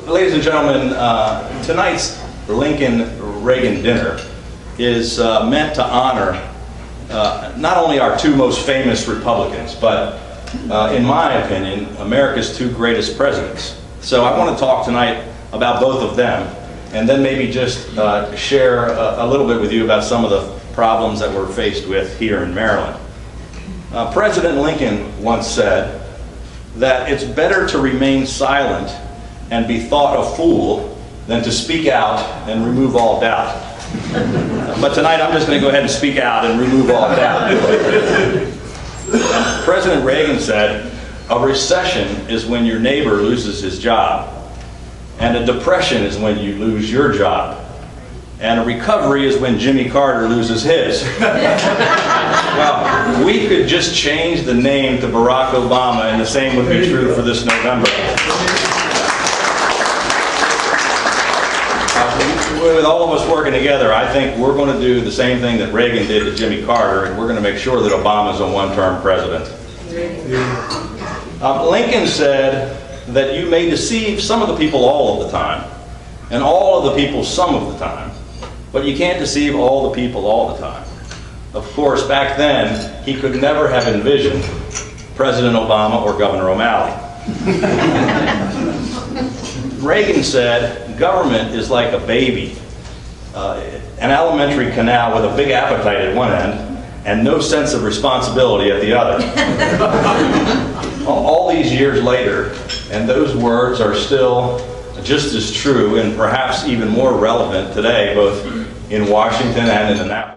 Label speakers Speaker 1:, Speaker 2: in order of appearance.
Speaker 1: Ladies and gentlemen, tonight's Lincoln-Reagan dinner is meant to honor not only our two most famous Republicans, but in my opinion, America's two greatest presidents. So I want to talk tonight about both of them, and then maybe just share a little bit with you about some of the problems that we're faced with here in Maryland. President Lincoln once said that it's better to remain silent and be thought a fool than to speak out and remove all doubt. But tonight I'm just going to go ahead and speak out and remove all doubt. President Reagan said, a recession is when your neighbor loses his job, and a depression is when you lose your job, and a recovery is when Jimmy Carter loses his. Well, we could just change the name to Barack Obama, and the same would be true for this November. With all of us working together, I think we're going to do the same thing that Reagan did to Jimmy Carter, and we're going to make sure that Obama's a one-term president. Lincoln said that you may deceive some of the people all of the time, and all of the people some of the time, but you can't deceive all the people all the time. Of course, back then, he could never have envisioned President Obama or Governor O'Malley. Reagan said, government is like a baby, an alimentary canal with a big appetite at one end and no sense of responsibility at the other. All these years later, and those words are still just as true and perhaps even more relevant today, both in Washington and in Annapolis.